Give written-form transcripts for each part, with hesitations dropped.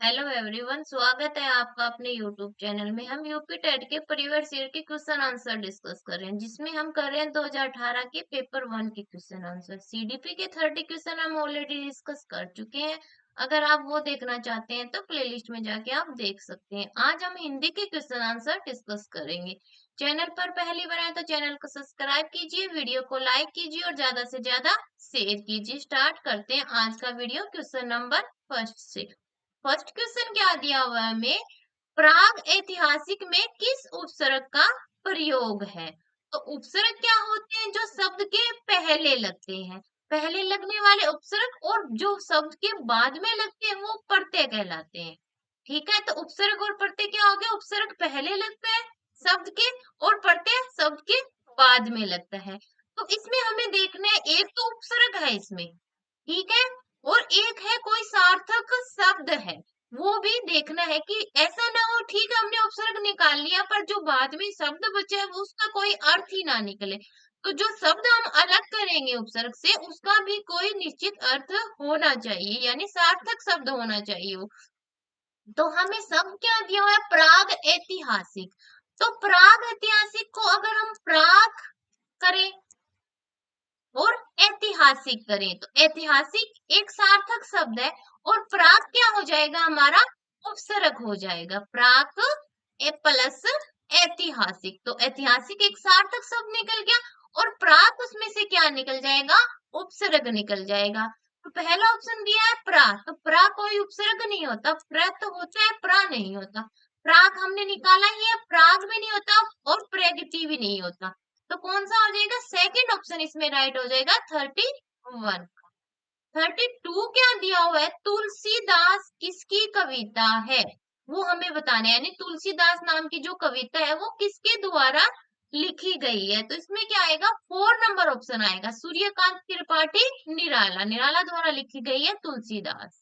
Hello everyone, स्वागत है आपका अपने यूट्यूब चैनल में। हम यूपी टेट के प्रीवियस ईयर के क्वेश्चन आंसर डिस्कस कर रहे हैं, जिसमें हम कर रहे हैं 2018 के पेपर वन के क्वेश्चन आंसर। सीडीपी के 30 क्वेश्चन हम ऑलरेडी डिस्कस कर चुके हैं। अगर आप वो देखना चाहते हैं तो प्लेलिस्ट में जाके आप देख सकते हैं। आज हम हिंदी के क्वेश्चन आंसर डिस्कस करेंगे। चैनल पर पहली बार आए तो चैनल को सब्सक्राइब कीजिए, वीडियो को लाइक कीजिए और ज्यादा से ज्यादा शेयर कीजिए। स्टार्ट करते हैं आज का वीडियो क्वेश्चन नंबर फर्स्ट से। फर्स्ट क्वेश्चन क्या दिया हुआ है हमें? प्राग ऐतिहासिक में किस उपसर्ग का प्रयोग है? तो उपसर्ग क्या होते हैं? जो शब्द के पहले लगते हैं, पहले लगने वाले उपसर्ग, और जो शब्द के बाद में लगते हैं वो प्रत्यय कहलाते हैं। ठीक है, तो उपसर्ग और प्रत्यय क्या हो गया? उपसर्ग पहले लगता है शब्द के, और प्रत्यय शब्द के बाद में लगता है। तो इसमें हमें देखना है, एक तो उपसर्ग है इसमें, ठीक है, और एक है कोई सार्थक शब्द है, वो भी देखना है कि ऐसा ना हो, ठीक है हमने उपसर्ग निकाल लिया पर जो बाद में शब्द बचा है वो उसका कोई अर्थ ही ना निकले। तो जो शब्द हम अलग करेंगे उपसर्ग से, उसका भी कोई निश्चित अर्थ होना चाहिए, यानी सार्थक शब्द होना चाहिए वो। तो हमें शब्द क्या दिया हुआ है? प्राग ऐतिहासिक। तो प्राग ऐतिहासिक को अगर हम प्राग करें और ऐतिहासिक करें, तो ऐतिहासिक एक सार्थक शब्द है, और प्राक क्या हो जाएगा? हमारा उपसर्ग हो जाएगा। प्राक ए प्लस ऐतिहासिक, तो ऐतिहासिक एक सार्थक शब्द निकल गया, और प्राक उसमें से क्या निकल जाएगा? उपसर्ग निकल जाएगा। तो पहला ऑप्शन दिया है प्रा, तो प्रा कोई उपसर्ग नहीं होता, प्र तो होता है, प्रा नहीं होता। प्राक हमने निकाला ही है, प्राग भी नहीं होता और प्रगति भी नहीं होता। तो कौन सा हो जाएगा? सेकंड ऑप्शन इसमें राइट हो जाएगा, 31। 32 क्या दिया हुआ है? तुलसीदास किसकी कविता है? वो हमें बताना है, यानी तुलसीदास नाम की जो कविता है वो किसके द्वारा लिखी गई है? तो इसमें क्या आएगा? 4 नंबर ऑप्शन आएगा, सूर्यकांत त्रिपाठी निराला, निराला द्वारा लिखी गई है तुलसीदास।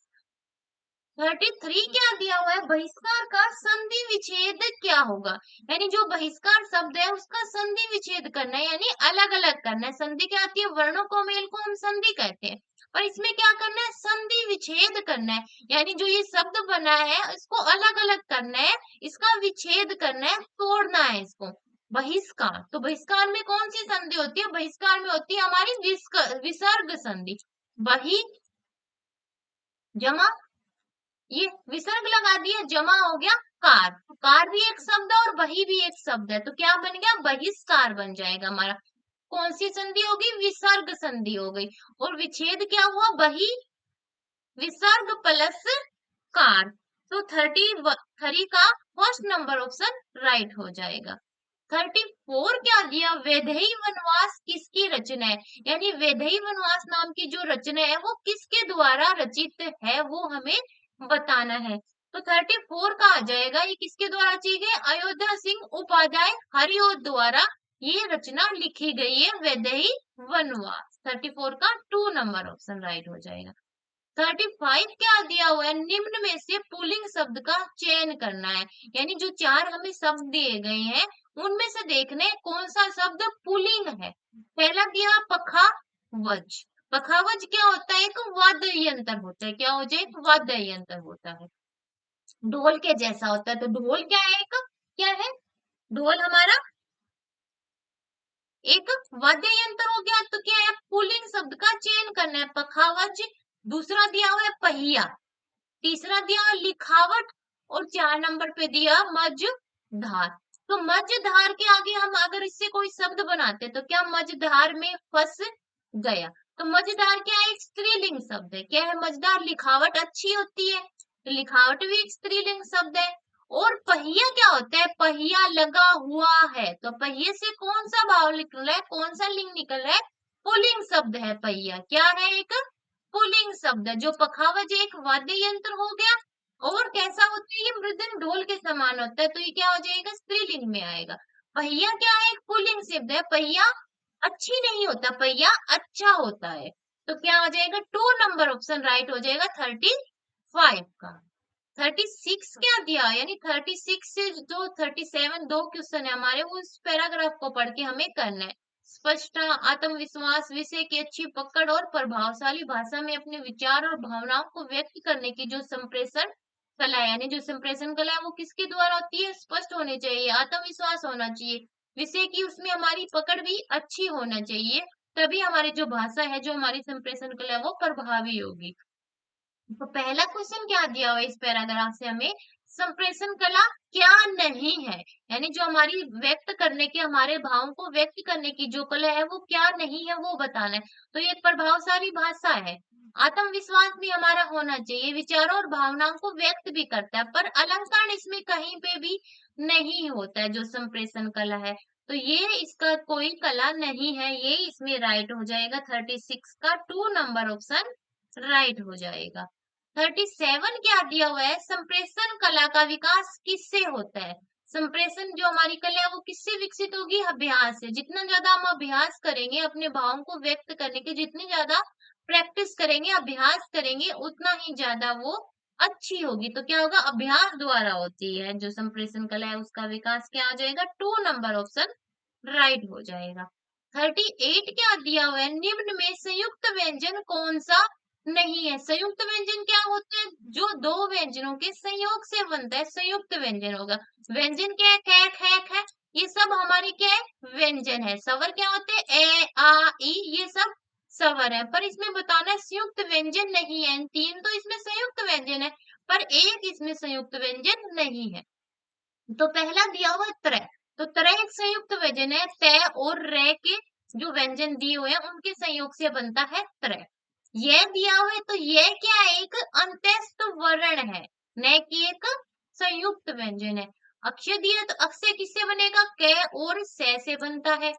33 क्या दिया हुआ है? बहिष्कार का संधि विच्छेद क्या होगा? यानी जो बहिष्कार शब्द है उसका संधि विच्छेद करना है, यानी अलग अलग करना है। संधि क्या आती है? वर्णों को मेल को हम संधि कहते हैं, और इसमें क्या करना है? संधि विच्छेद करना है, यानी जो ये शब्द बना है इसको अलग अलग करना है, इसका विच्छेद करना है, तोड़ना है इसको। बहिष्कार, तो बहिष्कार में कौन सी संधि होती है? बहिष्कार में होती है हमारी विसर्ग संधि। बहि जमा, ये विसर्ग लगा दिया, जमा हो गया कार, तो कार भी एक शब्द है और वही भी एक शब्द है, तो क्या बन गया? बहिष्कार बन जाएगा हमारा। कौन सी संधि होगी? विसर्ग संधि हो गई। और विच्छेद क्या हुआ? बही विसर्ग प्लस कार। तो 33 का फर्स्ट नंबर ऑप्शन राइट हो जाएगा। 34 क्या दिया? वैदेही वनवास किसकी रचना है? यानी वैदेही वनवास नाम की जो रचना है वो किसके द्वारा रचित है, वो हमें बताना है। तो 34 का आ जाएगा, ये किसके द्वारा रची गई? अयोध्या सिंह उपाध्याय हरिओद द्वारा ये रचना लिखी गई है, वैदेही वनवास। 34 का 2 नंबर ऑप्शन राइट हो जाएगा। 35 क्या दिया हुआ है? निम्न में से पुल्लिंग शब्द का चयन करना है, यानी जो चार हमें शब्द दिए गए हैं उनमें से देखने कौन सा शब्द पुल्लिंग है। पहला दिया पखावज। पखावज क्या होता है? एक वाद्य यंत्र होता है। क्या हो जाए? एक वाद्य यंत्र होता है, ढोल के जैसा होता है। तो ढोल क्या है? एक क्या है? ढोल हमारा एक वाद्य यंत्र हो गया। तो क्या है? पुल्लिंग शब्द का चयन करना है, पखावज। दूसरा दिया हुआ है पहिया, तीसरा दिया लिखावट, और 4 नंबर पे दिया मझधार। तो मझधार के आगे हम अगर इससे कोई शब्द बनाते तो क्या मझधार में फंस गया? तो मझधार क्या है? एक स्त्रीलिंग शब्द है। क्या है? मझधार। लिखावट अच्छी होती है, तो लिखावट भी एक स्त्रीलिंग शब्द है। और पहिया क्या होता है? पहिया लगा हुआ है, तो पहिए से कौन सा भाव निकल रहा है? कौन सा लिंग निकल रहा है? पुल्लिंग शब्द है पहिया। क्या है? एक पुल्लिंग शब्द है। जो पखावज एक वाद्य यंत्र हो गया, और कैसा होता है? ये मृदंग ढोल के समान होता है, तो ये क्या हो जाएगा? स्त्रीलिंग में आएगा। पहिया क्या है? एक पुल्लिंग शब्द है। पहिया अच्छी नहीं होता, पहिया अच्छा होता है। तो क्या हो जाएगा? 2 नंबर ऑप्शन राइट हो जाएगा 35 का। 36 क्या दिया? यानी 36 से जो 37 दो क्वेश्चन है हमारे, वो उस पैराग्राफ को पढ़ के हमें करना है। स्पष्टता, आत्मविश्वास, विषय की अच्छी पकड़ और प्रभावशाली भाषा में अपने विचार और भावनाओं को व्यक्त करने की जो संप्रेषण कला है, यानी जो संप्रेषण कला है वो किसके द्वारा होती है? स्पष्ट होनी चाहिए, आत्मविश्वास होना चाहिए, विषय की उसमें हमारी पकड़ भी अच्छी होना चाहिए, तभी हमारी जो भाषा है, जो हमारी संप्रेषण कला है वो प्रभावी होगी। तो पहला क्वेश्चन क्या दिया हुआ है इस पैराग्राफ से हमें? संप्रेषण कला क्या नहीं है, यानी जो हमारी व्यक्त करने की, हमारे भावों को व्यक्त करने की जो कला है वो क्या नहीं है वो बताना है। तो ये एक प्रभावशाली भाषा है, आत्मविश्वास भी हमारा होना चाहिए, विचारों और भावनाओं को व्यक्त भी करता है, पर अलंकार इसमें कहीं पे भी नहीं होता है जो संप्रेषण कला है। तो ये इसका कोई कला नहीं है, ये इसमें राइट हो जाएगा। 36 का 2 नंबर ऑप्शन राइट हो जाएगा। 37 क्या दिया हुआ है? संप्रेषण कला का विकास किससे होता है? संप्रेषण जो हमारी कला है वो किससे विकसित होगी? अभ्यास से। जितना ज्यादा हम अभ्यास करेंगे अपने भावों को व्यक्त करने के, जितनी ज्यादा प्रैक्टिस करेंगे, अभ्यास करेंगे, उतना ही ज्यादा वो अच्छी होगी। तो क्या होगा? अभ्यास द्वारा होती है जो संप्रेषण कला है, उसका विकास क्या आ जाएगा? 2 नंबर ऑप्शन राइट हो जाएगा। 38 क्या दिया हुआ है? निम्न में संयुक्त व्यंजन कौन सा नहीं है? संयुक्त व्यंजन क्या होते हैं? जो दो व्यंजनों के संयोग से बनता है, संयुक्त व्यंजन होगा। व्यंजन क्या है? कै, खे, ख, ये सब हमारे क्या है? व्यंजन है। स्वर क्या होते हैं? ए, आ, ई, ये सब स्वर है। पर इसमें बताना है संयुक्त व्यंजन नहीं है। तीन तो इसमें संयुक्त व्यंजन है, पर एक इसमें संयुक्त व्यंजन नहीं है। तो पहला दिया हुआ त्रय, तो त्रय एक संयुक्त व्यंजन है। तय और रे के जो व्यंजन दिए हुए हैं उनके संयोग से बनता है त्रय। यह दिया हुआ है, तो यह क्या है? एक अंत्यस्थ वर्ण है, न कि एक संयुक्त व्यंजन है। अक्षय दिया तो अक्षय किससे बनेगा? क और से बनता है।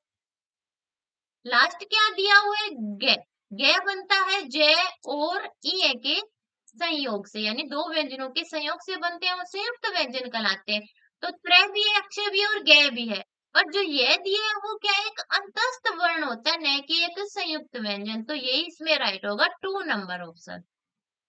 लास्ट क्या दिया हुआ है? गे, गे बनता है जय और ई के संयोग से, यानी दो व्यंजनों के संयोग से बनते हैं, वो संयुक्त व्यंजन कहलाते हैं। तो त्रय भी है, अक्षय भी है और गे भी है। और जो ये दिया है वो क्या है? एक अंतस्थ वर्ण होता है, न कि एक संयुक्त व्यंजन। तो यही इसमें राइट होगा, 2 नंबर ऑप्शन।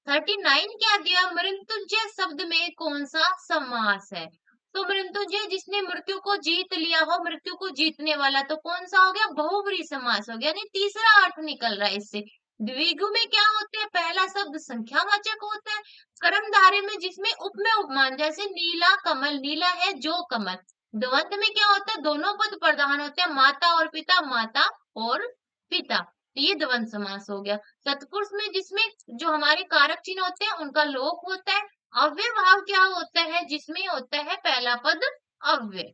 39 क्या दिया? मृत्युंजय शब्द में कौन सा समास है? तो मृत्युंजय जिसने मृत्यु को जीत लिया हो, मृत्यु को जीतने वाला, तो कौन सा हो गया? बहुब्रीहि समास हो गया, यानी तीसरा अर्थ निकल रहा है इससे। द्विगु में क्या होते हैं? पहला शब्द संख्यावाचक होता है। कर्मधारय में जिसमें उपमेय उपमान, जैसे नीला कमल, नीला है जो कमल। द्वंद में क्या होता है? दोनों पद प्रधान होते हैं, माता और पिता, माता और पिता। तो ये द्वंद समास हो गया। तत्पुरुष में जिसमें जो हमारे कारक चिन्ह होते हैं उनका लोप होता है। अव्यय भाव क्या होता है? जिसमें होता है पहला पद अव्यय।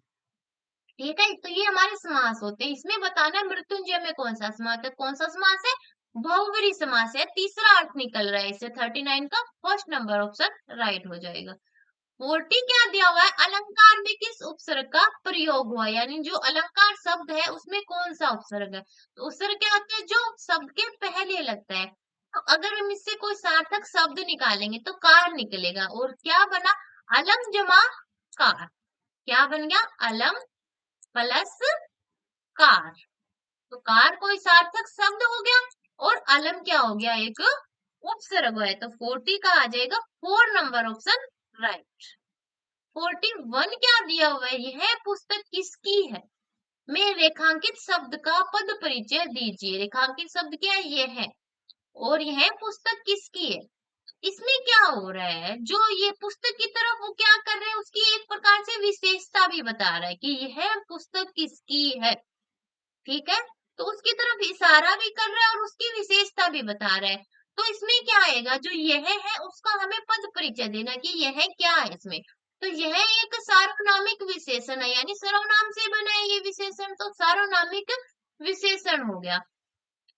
ठीक है, तो ये हमारे समास होते हैं। इसमें बताना है मृत्युंजय में कौन सा समास है? कौन सा समास है? बहुव्रीहि समास है। तीसरा अर्थ निकल रहा है इससे। 39 का फर्स्ट नंबर ऑप्शन राइट हो जाएगा। 40 क्या दिया हुआ है? अलंकार में किस उपसर्ग का प्रयोग हुआ? यानी जो अलंकार शब्द है उसमें कौन सा उपसर्ग है? तो उपसर्ग क्या होता है? जो शब्द के पहले लगता है। तो अगर हम इससे कोई सार्थक शब्द निकालेंगे तो कार निकलेगा। और क्या बना? अलम जमा कार। क्या बन गया? अलम प्लस कार। तो कार कोई सार्थक शब्द हो गया, और अलम क्या हो गया? एक उपसर्ग है। तो 40 का आ जाएगा 4 नंबर ऑप्शन राइट। 41 क्या दिया हुआ है? यह पुस्तक किसकी है? में रेखांकित शब्द का पद परिचय दीजिए। रेखांकित शब्द क्या है? ये है। और यह पुस्तक किसकी है? इसमें क्या हो रहा है? जो ये पुस्तक की तरफ वो क्या कर रहे हैं? उसकी एक प्रकार से विशेषता भी बता रहा है कि यह पुस्तक किसकी है। ठीक है, तो उसकी तरफ इशारा भी कर रहा है और उसकी विशेषता भी बता रहा है। तो इसमें क्या आएगा? जो यह है उसका हमें पद परिचय देना कि यह क्या है इसमें। तो यह एक सार्वनामिक विशेषण है, यानी सर्वनाम से बना है ये विशेषण, तो सार्वनामिक विशेषण हो गया।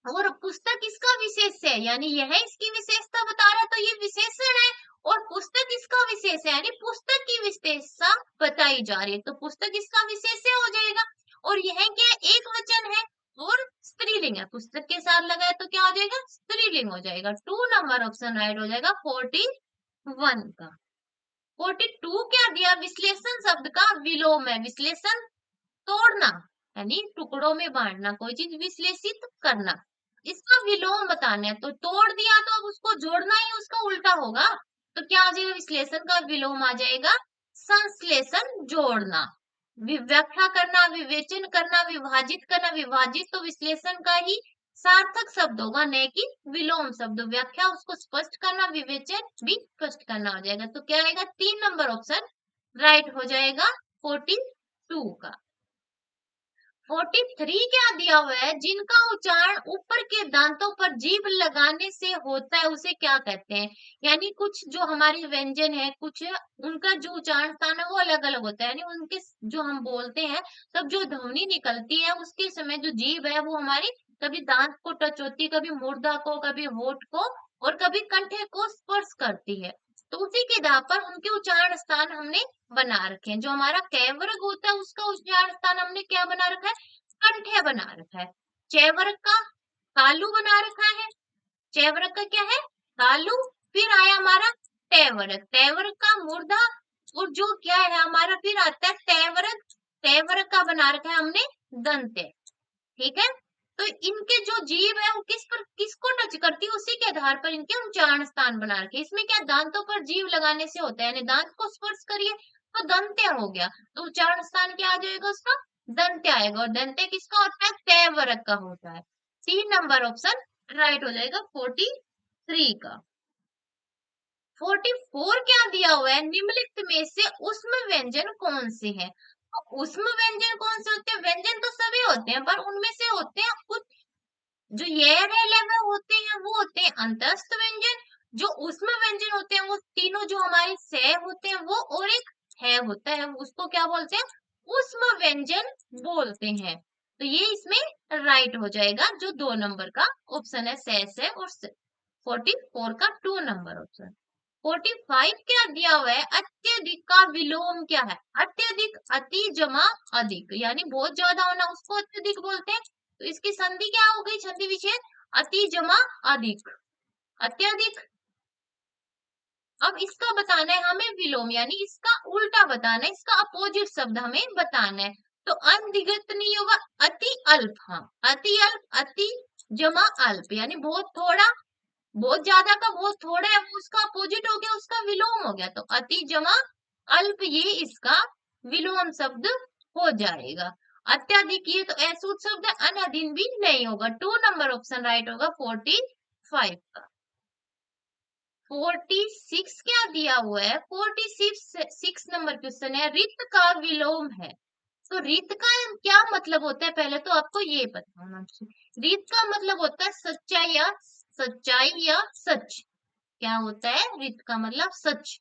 और पुस्तक इसका विशेष है, यानी यह इसकी विशेषता बता रहा है, तो ये विशेषण है। और पुस्तक इसका विशेष है, यानी पुस्तक की विशेषता बताई जा रही है, तो पुस्तक इसका विशेष हो जाएगा। और यह क्या है? एक वचन है और स्त्रीलिंग है, पुस्तक के साथ लगाए तो क्या हो जाएगा? स्त्रीलिंग हो जाएगा। 2 नंबर ऑप्शन राइट हो जाएगा 41 का। 42 क्या दिया? विश्लेषण शब्द का विलोम है। विश्लेषण तोड़ना, यानी टुकड़ों में बांटना, कोई चीज विश्लेषित करना, इसका विलोम बताना है। तो तोड़ दिया तो अब उसको जोड़ना ही उसका उल्टा होगा। तो क्या आ जाएगा? विश्लेषण का विलोम आ जाएगा संश्लेषण, जोड़ना। व्याख्या करना, विवेचन करना, विभाजित करना। विभाजित तो विश्लेषण का ही सार्थक शब्द होगा, न कि विलोम शब्द। व्याख्या उसको स्पष्ट करना, विवेचन भी स्पष्ट करना हो जाएगा। तो क्या आएगा? 3 नंबर ऑप्शन राइट हो जाएगा 42 का। 43 क्या दिया हुआ है? जिनका उच्चारण ऊपर के दांतों पर जीभ लगाने से होता है उसे क्या कहते हैं? यानी कुछ जो हमारे व्यंजन है, कुछ उनका जो उच्चारण स्थान है वो अलग अलग होता है, यानी उनके जो हम बोलते हैं तब जो ध्वनि निकलती है उसके समय जो जीभ है वो हमारी कभी दांत को टच होती है, कभी मूर्धा को, कभी होठ को और कभी कंठे को स्पर्श करती है। तो उसी के आधार पर उनके उच्चारण स्थान हमने बना रखे हैं। जो हमारा कै वर्ग होता है उसका उच्चारण स्थान हमने क्या बना रखा है? कंठे बना रखा है। च वर्ग का तालु बना रखा है। च वर्ग का क्या है? तालु। फिर आया हमारा ट वर्ग, ट वर्ग का मूर्धा। और जो क्या है हमारा फिर आता है ट वर्ग, ट वर्ग का बना रखा है हमने दंत्य। ठीक है, तो इनके जो जीभ है वो किस पर किसको टच करती है उसी के आधार पर इनके उच्चारण स्थान बना रखे। इसमें क्या दांतों पर जीभ लगाने से होता है, यानी दांत को स्पर्श करिए तो दंत्य हो गया, तो उच्चारण स्थान क्या आ जाएगा उसका? दंत्य आएगा। और दंत्य किसका होता है? तय वर्ग का होता है। 3 नंबर ऑप्शन राइट हो जाएगा 43 का। 44 क्या दिया हुआ है? निम्नलिखित में से उष्म व्यंजन कौन से हैं? तो उष्म व्यंजन कौन से होते हैं? व्यंजन तो सभी होते हैं, पर उनमें से होते हैं कुछ जो ये में होते हैं वो होते हैं अंतस्थ व्यंजन। जो उष्म व्यंजन होते हैं वो तीनों जो हमारे स होते हैं वो, और एक है होता है उसको क्या बोलते हैं? उष्म व्यंजन बोलते हैं। तो ये इसमें राइट हो जाएगा जो 2 नंबर का ऑप्शन है, से और 44 का 2 नंबर ऑप्शन। 45 क्या दिया हुआ है? अत्यधिक का विलोम क्या है? अत्यधिक, अति जमा अधिक, यानी बहुत ज्यादा होना उसको अत्यधिक बोलते हैं। तो इसकी संधि क्या हो गई? संधि विच्छेद, अति जमा अधिक, अत्यधिक। अब इसका बताना है हमें विलोम, यानी इसका उल्टा बताना है, इसका अपोजिट शब्द हमें बताना है। तो अनधिगत नहीं होगा, अति अल्प। हाँ, अति अल्प, अति जमा अल्प, यानी बहुत थोड़ा, बहुत ज्यादा का बहुत थोड़ा है वो उसका अपोजिट हो गया, उसका विलोम हो गया। तो अति जमा अल्प ये इसका विलोम शब्द हो जाएगा। अत्यधिक ये तो अशुद्ध शब्द है, अनअधीन भी नहीं होगा। 2 नंबर ऑप्शन राइट होगा 45 का। 46 क्या दिया हुआ है? 46 नंबर क्वेश्चन है, रित का विलोम है। तो रित का क्या मतलब होता है? पहले तो आपको ये पता होना चाहिए। रित का मतलब होता है सच्चाई या सच्चाई या सच। क्या होता है? रित का मतलब सच।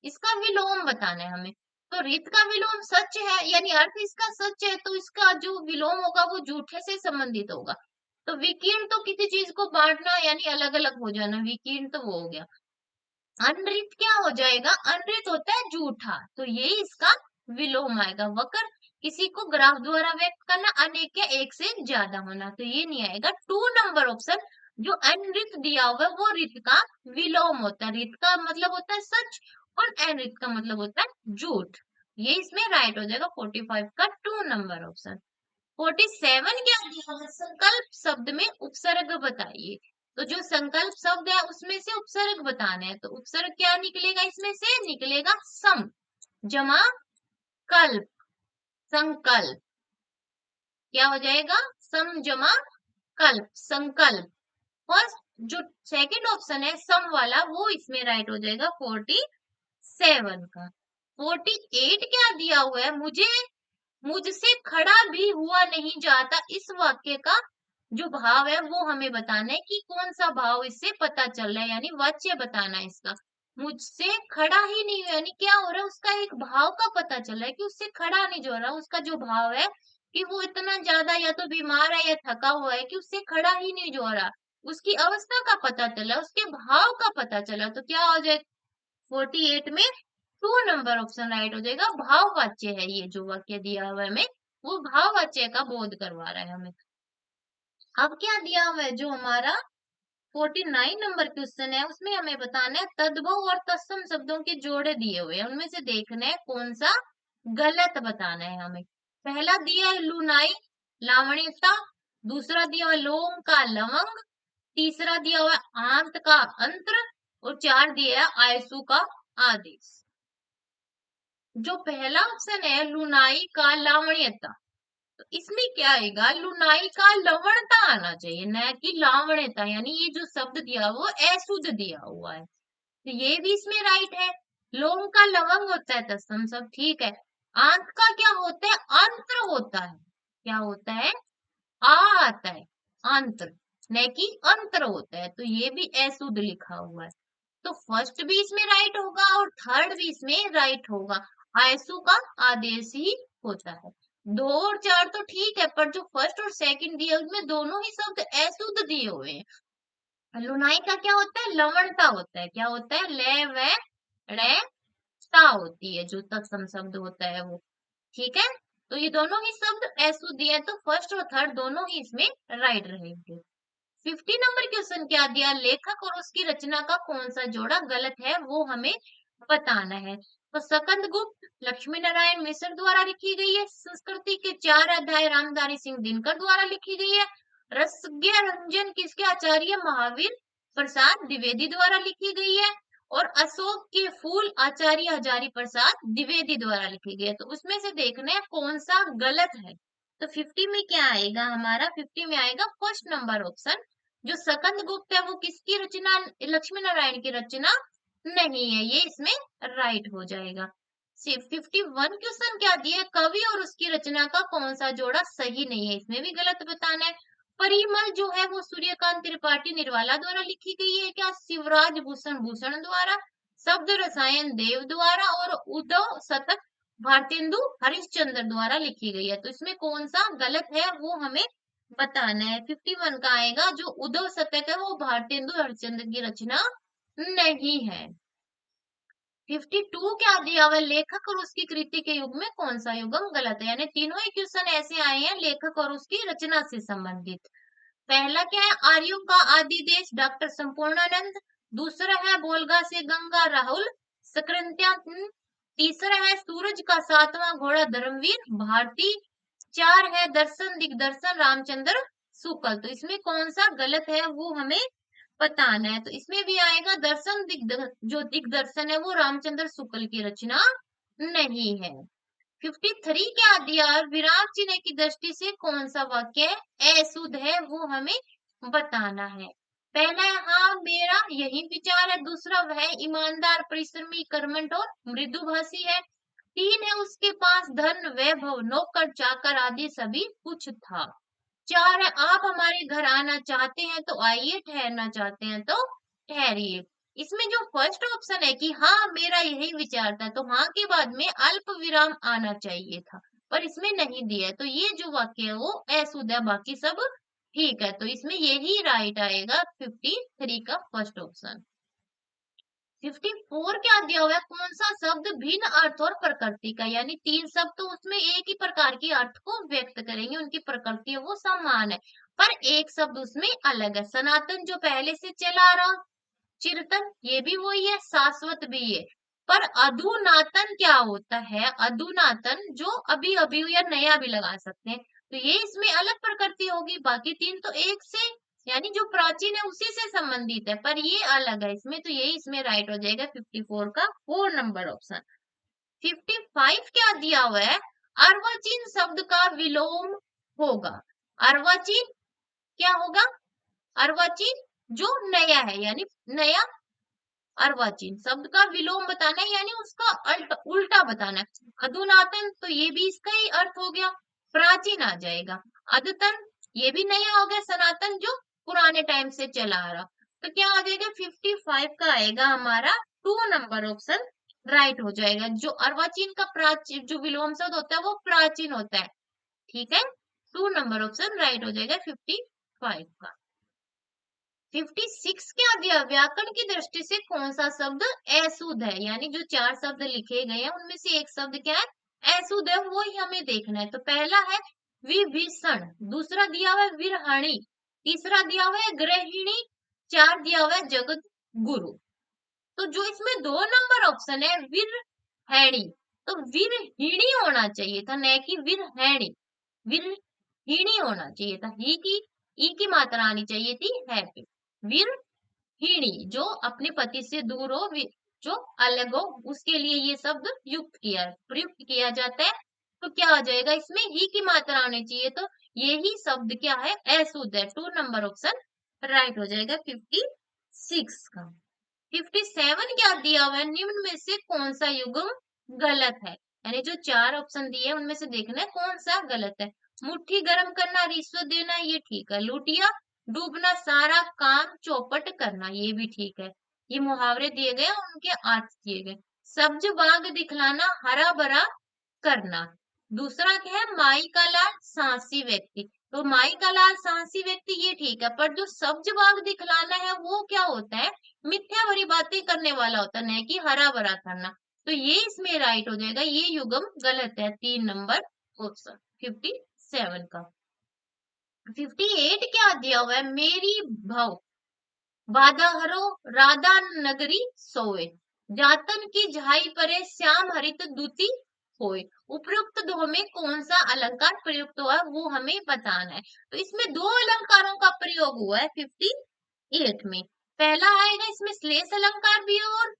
इसका विलोम बताना है हमें। तो रित का विलोम सच है, यानी अर्थ इसका सच है, तो इसका जो विलोम होगा वो झूठे से संबंधित होगा। तो विकीर्ण तो किसी चीज को बांटना यानी अलग अलग हो जाना, विकीर्ण तो वो हो गया। अनरित क्या हो जाएगा? अनरित होता है झूठा, तो ये इसका विलोम आएगा। वक्र किसी को ग्राफ द्वारा व्यक्त करना, अनेक या एक से ज्यादा होना, तो ये नहीं आएगा। 2 नंबर ऑप्शन जो अनरित दिया हुआ है वो रित का विलोम होता है। रित का मतलब होता है सच और अनरित का मतलब होता है झूठ। ये इसमें राइट हो जाएगा 45 का 2 नंबर ऑप्शन। 47 क्या दिया है? संकल्प शब्द में उपसर्ग बताइए। तो जो संकल्प शब्द है उसमें से उपसर्ग बताने हैं, तो उपसर्ग क्या निकलेगा? इसमें से निकलेगा सम जमा कल्प, संकल्प। क्या हो जाएगा? सम जमा कल्प, संकल्प। फर्स्ट जो सेकंड ऑप्शन है सम वाला वो इसमें राइट हो जाएगा 47 का। 48 क्या दिया हुआ है? मुझसे खड़ा भी हुआ नहीं जाता, इस वाक्य का जो भाव है वो हमें बताना है कि कौन सा भाव इससे पता चल रहा है, यानी वाच्य बताना है इसका। मुझसे खड़ा ही नहीं हुआ, यानी क्या हो रहा है? उसका एक भाव का पता चल रहा है कि उससे खड़ा नहीं जो रहा, उसका जो भाव है कि वो इतना ज्यादा या तो बीमार है या थका हुआ है कि उससे खड़ा ही नहीं जो रहा। उसकी अवस्था का पता चला, उसके भाव का पता चला, तो क्या हो जाए 48 में 2 नंबर ऑप्शन राइट हो जाएगा। भाववाच्य है ये जो वाक्य दिया हुआ है हमें, वो भाववाच्य का बोध करवा रहा है हमें। अब क्या दिया हुआ है? जो हमारा 49 नंबर क्वेश्चन है उसमें हमें बताना है तद्भव और तत्सम शब्दों के जोड़े दिए हुए हैं, उनमें से देखना है कौन सा गलत बताना है हमें। पहला दिया है लुनाई, लावण्यता। दूसरा दिया हुआ लोम का लवंग। तीसरा दिया हुआ है आंत का अंत्र। और 4 दिया है आयसु का आदेश। जो पहला ऑप्शन है लुनाई का लावण्यता, तो इसमें क्या आएगा, लुनाई का लवणता आना चाहिए, न कि लावण्यता, यानी ये जो शब्द दिया वो अशुद्ध दिया हुआ है, तो ये भी इसमें राइट है। लोम का लवंग होता है तत्सम सब ठीक है। आंत का क्या होता है, अंत्र होता है, क्या होता है, आ आता है, अंतर, न कि अंतर होता है, तो ये भी अशुद्ध लिखा हुआ है। तो फर्स्ट भी इसमें राइट होगा और थर्ड भी इसमें राइट होगा। आयसु का आदेश ही होता है। 2 और 4 तो ठीक है, पर जो फर्स्ट और सेकंड दिए उसमें दोनों ही शब्द अशुद्ध दिए हुए हैं। लुनाई का क्या होता है, लवणता होता है, क्या होता है, ले व रे ता होती है, जो तत्सम शब्द होता है वो, ठीक है। तो ये दोनों ही शब्द अशुद्ध दिए हैं, तो फर्स्ट और थर्ड दोनों ही इसमें राइट रहेंगे। 50 नंबर क्वेश्चन क्या दिया, लेखक और उसकी रचना का कौन सा जोड़ा गलत है वो हमें बताना है। तो सकंद गुप्त लक्ष्मी नारायण मिश्र द्वारा लिखी गई है। संस्कृति के 4 अध्याय रामधारी सिंह दिनकर द्वारा लिखी गई है। रसज्ञ रंजन किसके, आचार्य महावीर प्रसाद द्विवेदी द्वारा लिखी गई है। और अशोक के फूल आचार्य हजारी प्रसाद द्विवेदी द्वारा लिखी गई है। तो उसमें से देखना है कौन सा गलत है। तो 50 में क्या आएगा हमारा, 50 में आएगा फर्स्ट नंबर ऑप्शन, जो सकंद गुप्त है वो किसकी रचना, लक्ष्मी नारायण की रचना नहीं है, ये इसमें राइट हो जाएगा। 51 क्वेश्चन क्या दिया, कवि और उसकी रचना का कौन सा जोड़ा सही नहीं है, इसमें भी गलत बताना है। परिमल जो है वो सूर्यकांत त्रिपाठी निर्वाला द्वारा लिखी गई है क्या, शिवराज भूषण भूषण द्वारा, शब्द रसायन देव द्वारा, और उद्धव शतक भारतेंदु हरिश्चंद्र द्वारा लिखी गई है। तो इसमें कौन सा गलत है वो हमें बताना है। 51 का आएगा, जो उद्धव शतक है वो भारतेंदु हरिश्चंद्र की रचना नहीं है। 52 क्या दिया हुआ है, लेखक और उसकी कृति के युग में कौन सा युगम गलत है, यानी तीनों ही क्वेश्चन ऐसे आए हैं लेखक और उसकी रचना से संबंधित। पहला क्या है, आर्यों का आदि देश डॉक्टर संपूर्णानंद। दूसरा है बोलगा से गंगा राहुल सक्रांत्या। तीसरा है सूरज का 7वां घोड़ा धर्मवीर भारती। 4 है दर्शन दिग्दर्शन रामचंद्र शुक्ल। तो इसमें कौन सा गलत है वो हमें बताना है। तो इसमें भी आएगा दर्शन जो दिग्दर्शन है वो रामचंद्र शुक्ल की रचना नहीं है। 53 क्या दिया, विराम चिन्ह की दृष्टि से कौन सा वाक्य अशुद्ध है वो हमें बताना है। पहला है हाँ मेरा यही विचार है। दूसरा वह ईमानदार परिश्रमी कर्मठ और मृदुभाषी है। 3 है उसके पास धन वैभव नौकर चाकर आदि सभी कुछ था। 4 है आप हमारे घर आना चाहते हैं तो आइए, ठहरना चाहते हैं तो ठहरिए। इसमें जो फर्स्ट ऑप्शन है कि हाँ मेरा यही विचार था, तो हाँ के बाद में अल्प विराम आना चाहिए था, पर इसमें नहीं दिया है, तो ये जो वाक्य है वो अशुद्ध है, बाकी सब ठीक है। तो इसमें यही राइट आएगा 53 का फर्स्ट ऑप्शन। 54 क्या दिया हुआ है, कौन सा शब्द भिन्न अर्थ और प्रकृति का, यानी 3 शब्द तो उसमें एक ही प्रकार की अर्थ को व्यक्त करेंगे, उनकी प्रकृति वो समान है, पर एक शब्द उसमें अलग है। सनातन जो पहले से चला आ रहा, चिरतन ये भी वही है, शाश्वत भी है। पर अधुनातन क्या होता है, अधुनातन जो अभी अभी या नया भी लगा सकते हैं, तो ये इसमें अलग प्रकृति होगी, बाकी 3 तो एक से, यानी जो प्राचीन है उसी से संबंधित है, पर ये अलग है इसमें, तो यही इसमें राइट हो जाएगा 54 का 4 नंबर ऑप्शन। 55 क्या दिया हुआ है, अर्वाचीन शब्द का विलोम होगा। अर्वाचीन क्या होगा, अर्वाचीन जो नया है, यानी नया अर्वाचीन शब्द का विलोम बताना है, यानी उसका उल्टा बताना है। अधुनातन तो ये भी इसका ही अर्थ हो गया, प्राचीन आ जाएगा। अद्यतन ये भी नया हो गया, सनातन जो पुराने टाइम से चला आ रहा। तो क्या आ जाएगा 55 का आएगा हमारा 2 नंबर ऑप्शन राइट हो जाएगा। जो अर्वाचीन का प्राचीन जो विलोम शब्द होता है वो प्राचीन होता है, ठीक है। 2 नंबर ऑप्शन राइट हो जाएगा 55 का। 56 क्या दिया, व्याकरण की दृष्टि से कौन सा शब्द अशुद्ध है, यानी जो 4 शब्द लिखे गए हैं उनमें से एक शब्द क्या है, अशुद्ध है, वो ही हमें देखना है। तो पहला है विभीषण, दूसरा दिया हुआ है विरहाणी, तीसरा दिया हुआ है गृहिणी, 4 दिया हुआ है जगत गुरु। तो जो इसमें 2 नंबर ऑप्शन है विरहैणी, तो विरहिणी होना चाहिए था, न कि विरहैणी। विरहिणी होना चाहिए था, ही की ई की मात्रा आनी चाहिए थी है पे। विरहिणी जो अपने पति से दूर हो, जो अलग हो, उसके लिए ये शब्द युक्त किया प्रयुक्त किया जाता है। तो क्या हो जाएगा, इसमें ही की मात्रा आनी चाहिए, तो ये ही शब्द क्या है, अशुद्ध है। 2 नंबर ऑप्शन राइट हो जाएगा 56 का। 57 क्या दिया हुआ है, निम्न में से कौन सा युग्म गलत है, यानी जो 4 ऑप्शन दिए हैं उनमें से देखना है कौन सा गलत है। मुट्ठी गर्म करना, रिश्वत देना, ये ठीक है। लुटिया डूबना, सारा काम चौपट करना, ये भी ठीक है। ये मुहावरे दिए गए, उनके अर्थ दिए गए। सब्ज बाग दिखलाना, हरा भरा करना। दूसरा क्या है, माई का लाल साहसी व्यक्ति, तो माई का लाल साहसी व्यक्ति ये ठीक है, पर जो सब्ज बाग दिखलाना है वो क्या होता है, मिथ्या भरी बातें करने वाला होता है, न कि हरा भरा करना। तो ये इसमें राइट हो जाएगा, ये युग्म गलत है, 3 नंबर ऑप्शन 57 का। 58 क्या दिया हुआ है, मेरी भव वादा हरो राधा नगरी सोए, जातन की झाई परे श्याम हरित दूती होए। उपयुक्त दो में कौन सा अलंकार प्रयुक्त हुआ है वो हमें बताना है। तो इसमें दो अलंकारों का प्रयोग हुआ है 58 में। पहला आएगा इसमें श्लेष अलंकार भी है, और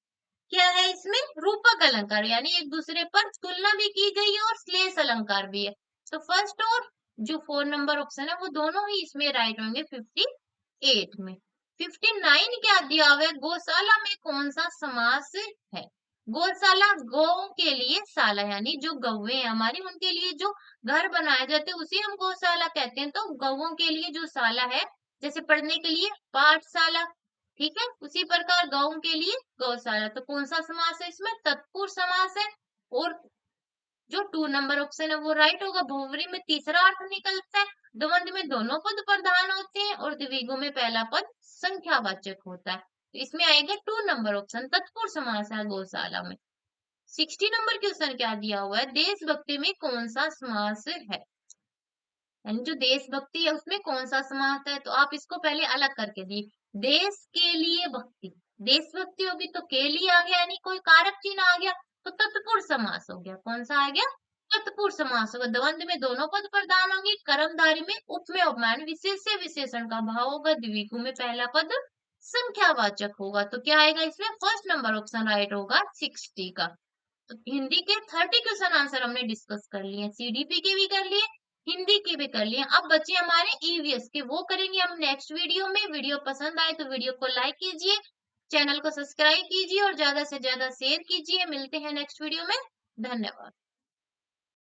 क्या है इसमें रूपक अलंकार, यानी एक दूसरे पर तुलना भी की गई है और श्लेष अलंकार भी है। तो फर्स्ट और जो 4 नंबर ऑप्शन है वो दोनों ही इसमें राइट होंगे 58 में। 59 क्या दिया हुआ है, गौशाला में कौन सा समास है। गौशाला गौ के लिए शाला, यानी जो गौवे हैं हमारी उनके लिए जो घर बनाए जाते हैं उसे हम गौशाला कहते हैं। तो गौओं के लिए जो शाला है, जैसे पढ़ने के लिए पाठशाला, ठीक है, उसी प्रकार गौ के लिए गौशाला। तो कौन सा समास है इसमें, तत्पुरुष समास है। और जो 2 नंबर ऑप्शन है वो राइट होगा। बहुव्रीहि में तीसरा अर्थ निकलता है, द्वंद में दोनों पद प्रधान होते हैं और द्विगु में पहला पद संख्यावाचक होता है। तो इसमें आएगा 2 नंबर ऑप्शन, तत्पुरुष समास है गौशाला में। 60 नंबर क्वेश्चन क्या दिया हुआ है, देशभक्ति में कौन सा समास है, यानी जो देशभक्ति है उसमें कौन सा समास है। तो आप इसको पहले अलग करके दिए, देश के लिए भक्ति, देशभक्ति होगी तो के लिए आ गया, यानी कोई कारक चिन्ह आ गया, तो तत्पुरुष समास हो गया। कौन सा आ गया, तत्पुरुष समास होगा। द्वंद में दोनों पद प्रधान होंगे, कर्मधारी में उप में उपमान विशेष से विशेषण का भाव होगा, द्विगु में पहला पद संख्यावाचक होगा। तो क्या आएगा इसमें, फर्स्ट नंबर ऑप्शन राइट होगा 60 का। तो हिंदी के 30 क्वेश्चन आंसर हमने डिस्कस कर लिए, सीडीपी के भी कर लिए, हिंदी के भी कर लिए। अब बचे हमारे ईवीएस के, वो करेंगे हम नेक्स्ट वीडियो में। वीडियो पसंद आए तो वीडियो को लाइक कीजिए, चैनल को सब्सक्राइब कीजिए और ज्यादा से ज्यादा शेयर कीजिए। मिलते हैं नेक्स्ट वीडियो में, धन्यवाद।